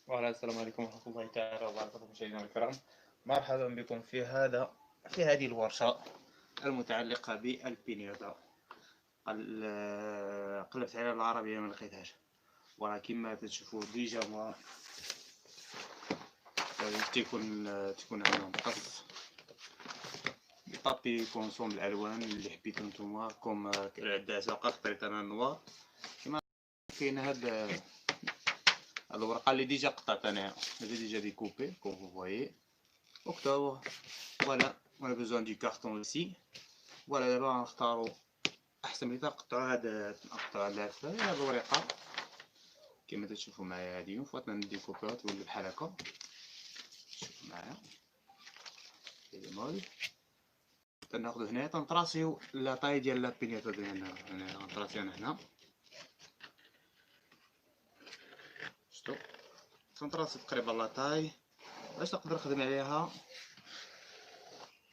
وعلى السلام عليكم ورحمة الله تعالى وبركاته مشاهدينا الكرام. مرحبا بكم في هذه الورشة المتعلقة بالبنياتا. قلبت على العربية ما لقيتهاش، ولكن ما تشوفوا ديجا تكون عندنا مقص بابي كونسوم الالوان اللي حبيتو نتوما كوم العداسة قطرت انا النوار. كما كاين هاد الورقة اللي ديجا قطعت انايا، هذه ديجا ديكوبي كوم فو فويي. octobre. Voilà, on a besoin du carton aussi. Voilà, دابا غنختارو احسن مثال نقطعو هاد الورقة كما تشوفو معايا. هادي فوتنا نديكوبيو تولي بحال هكا. شوفو معايا لي مول تناخدو هنايا تنطراسيو لا طاي ديال لا بينياطا ديالنا. هنا غنطراسيو هنا شتو تنطراسي تقريبا لا طاي باش نقدر نخدم عليها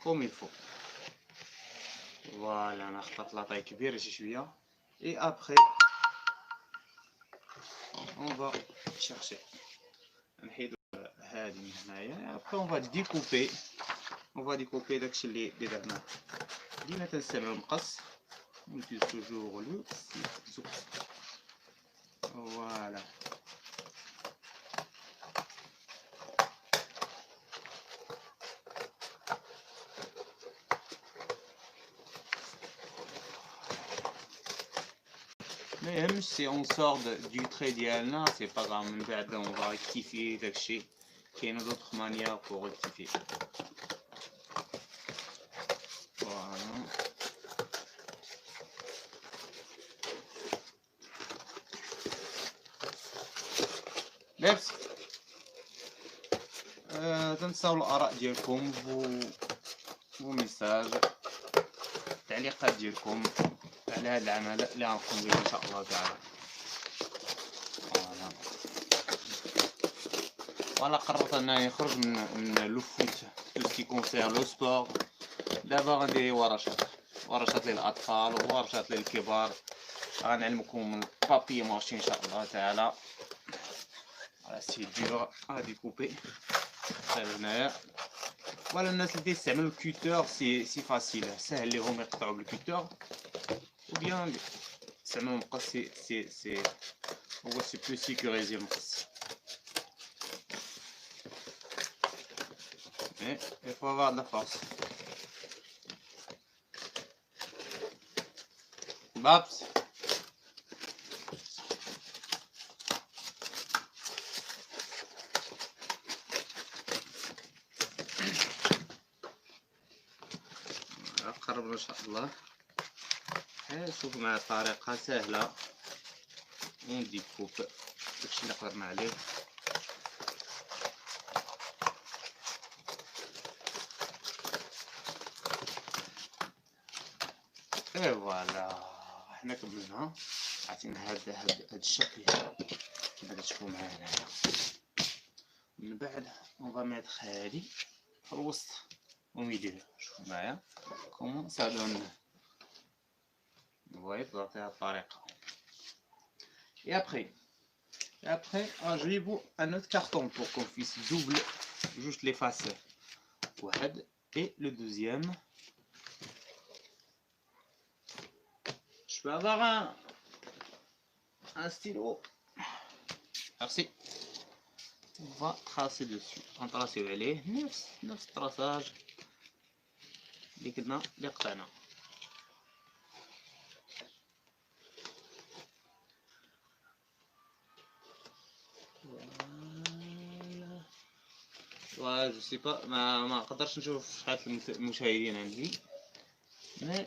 كوم يلفو. فوالا انا اخترت لا طاي كبيره شي شويه. اي ابخي اون فا شيرشي نحيدو هادي من هنايا. ابخي اون فا ديكوبي داكشي اللي درناه. ديما تنستعملو المقص ونوتيز توجور لو سيزو. فوالا ما يهمش سي اون سور دو تري ديالنا سي با غاف. من بعد اون فا ريكتيفي داكشي. كاين دوطخ مانيير بوغ ريكتيفي. فوالا ميرسي. تنساو الاراء ديالكم فو ميساج التعليقات ديالكم على هذا العمل اللي غنقوم به ان شاء الله تعالى. فوالا قررت انني نخرج من لو فوت تو سكي كونسير لو سبور. دابا غندير ورشات للاطفال وورشات للكبار. غنعلمكم البابي مارشي ان شاء الله تعالى. على سي دور غادي كوبي هنايا. ولا الناس اللي تيستعملوا الكوتور سي فاسيل ساهل ليهم يقطعوا بالكوتور او بيان يستعملوا المقص. سي هو سي بلو سيكوريزي المقص. مي il faut avoir de la force. بابس قربنا ان شاء الله. شوفوا معايا طريقه سهله ونديكوب داكشي اللي قدرنا عليه. اي فوالا حنا كملنا. عطينا هاد الشكل كما كتشوفوا معايا هنايا. من بعد اون فا ميتر هادي في الوسط وميديو. شوفوا معايا كومون سا دون. فوايي بهذه الطريقه. Et après, je vais vous un autre carton pour qu'on puisse doubler juste les faces. Et le deuxième. Je peux avoir un stylo. Merci. On va tracer dessus. On trace عليه نفس التراساج اللي قطعنا. جو سي با ما نقدرش نشوف شحال المشاهدين عندي. مي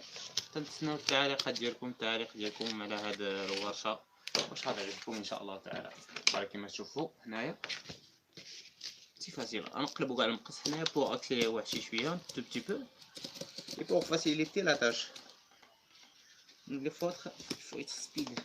تنتسناو التعليق ديالكم على هاد الورشه واش غتعجبكم ان شاء الله تعالى. كما تشوفوا هنايا سي فاسيل. نقلبوا كاع المقص هنايا بوغ اكسيليري واحد شي شويه تو بتي بو اي بوغ فاسيليتي لا تاش. il faut être speed.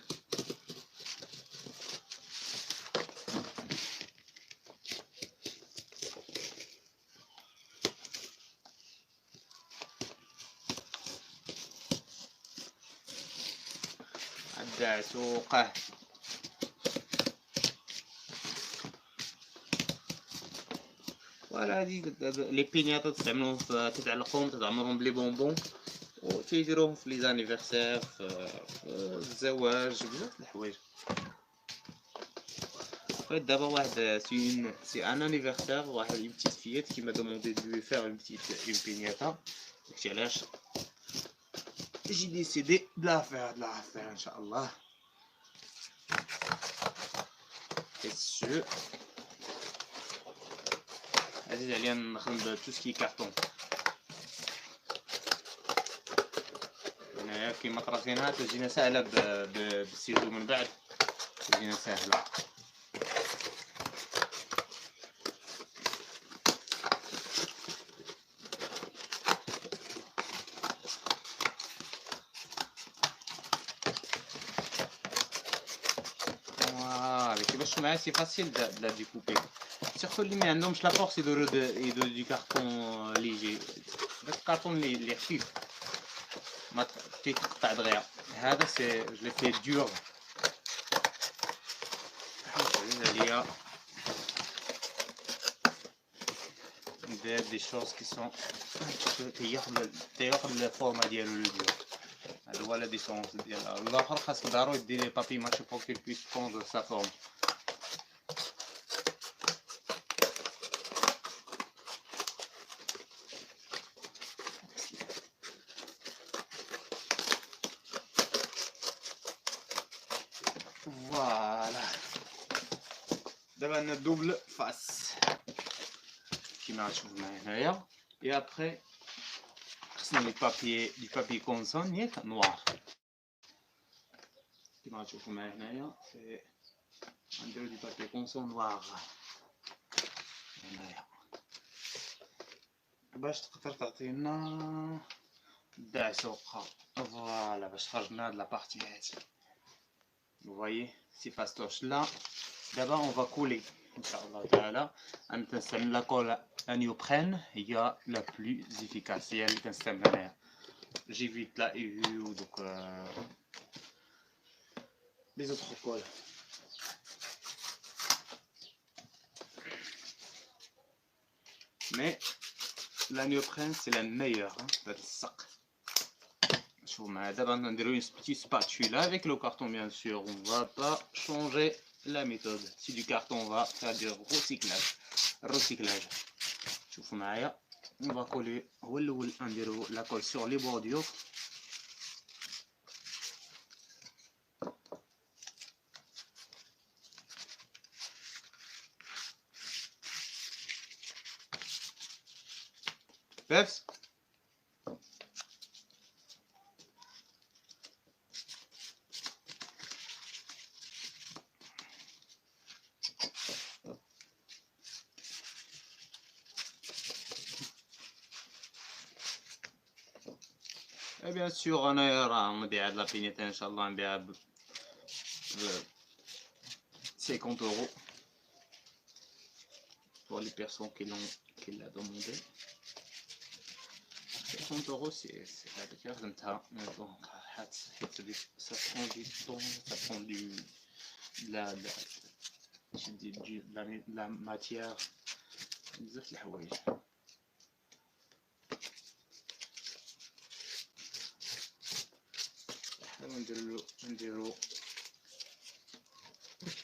الدعسوقه فوالا هادي لي بينياطا تستعملوهم تتعلقوهم تعمرهم بلي بونبون وتيديروهم في لي زانيفرسير في الزواج بزاف د الحوايج. دابا واحد سي ان انيفرسير واحد اون بتيت فيات كي ما دوموندي دو لوي فير اون بتيت اون بينياطا داكشي علاش جي ديسيدي دلا فير ان شاء الله. سو عزيز عليا نخدم تو سكي كارطون هنايا كيما قراتينها تجينا ساهله بالسيزو من بعد تجينا ساهله. باش معايا سي فاسيل د لا ديكوبي سيرتو اللي ما عندهمش لا فورس يديرو دي كارطون ليجي داك الكارطون اللي خفيف ما تيتقطع دغيا. هذا سي جو لي في دور عليا ندير دي شوز كي سون تياخد الفورما ديالو للدور. هذا هو لا ديفيرونس ديالها. الاخر خاص دارو يدير لي بابي ماتشي بور كيل بويس بروندر سا فورم. فوالا دابا عندنا دوبل فاس كيما غتشوفوا معايا هنايا. اي ابخي خصنا لي بابي كونسون ياك نوار كيما غتشوفوا معايا هنايا. غنديرو دي بابي كونسون نوار هنايا باش تقدر تعطينا دعسه وقع. فوالا باش خرجنا هاد لابارتي هادي. Vous voyez, c'est fastoche là. D'abord, on va couler. Inch'Allah ta'ala. La colle à néoprène, il y a la plus efficace. J'évite la EU ou donc les autres colles. Mais la néoprène, c'est la meilleure. Hein, d'abord on a une petite spatule avec le carton, bien sûr. On va pas changer la méthode. Si du carton, on va faire du recyclage. On va coller la colle sur les bordures. Peps. Et bien sûr, on a la pignette, Inch'Allah, on a 50 € pour les personnes qui l'ont demandé. 50 €, c'est la différence d'un tas. Donc, ça prend du temps, ça prend de la matière. بزاف الحوايج. نديرو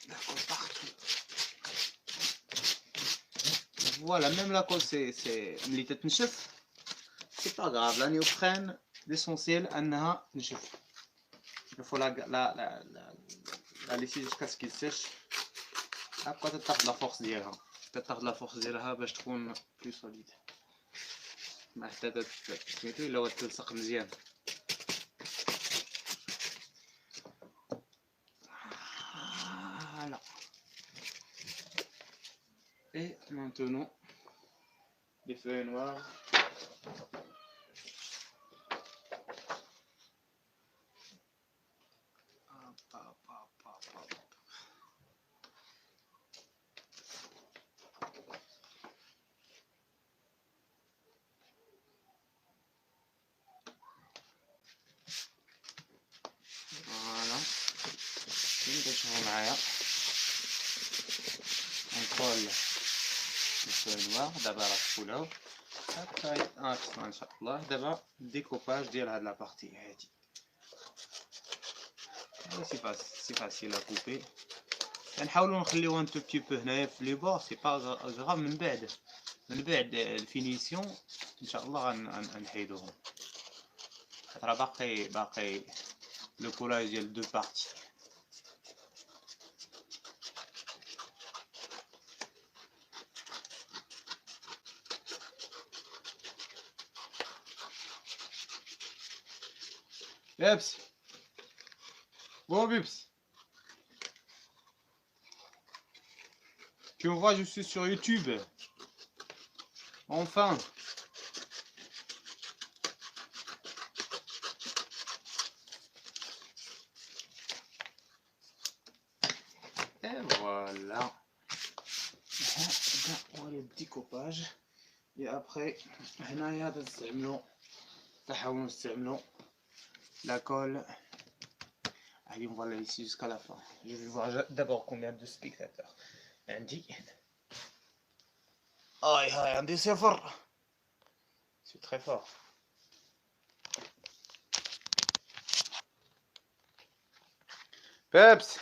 la colle partout. Voilà, même la colle c'est ملي تتنشف c'est pas grave. La néoprène l'essentiel انها تنشف. Il faut la laisser jusqu'à ce qu'il sèche. هكا تاخد لا فورس ديالها. تاخد لا فورس ديالها باش تكون بلو سوليد. ما حتى سميتو الا تلصق مزيان. Voilà. Et maintenant les feuilles noires. Voilà. On colle الفوي نوار. دابا راه كفولة هاكا ناقصنا ان شاء الله. دابا الديكوباج ديال هاد لابارتي هادي سي فاسيل ا كوبي. كنحاولو نخليوها ان تو بتي بو هنايا في لي بور، سي با غراف. من بعد الفينيسيون ان شاء الله غنحيدوهم، راه باقي لو كولاج ديال دو بارتي. بيبس bon Bips, tu me vois, je suis sur YouTube. Enfin. Et voilà. On va le découpage. Et après, هنايا نحاولو نستعملو la colle. Allez, on va la laisser jusqu'à la fin. Je vais voir d'abord combien de spectateurs. عندي هاي عندي 0. C'est très fort. Peps.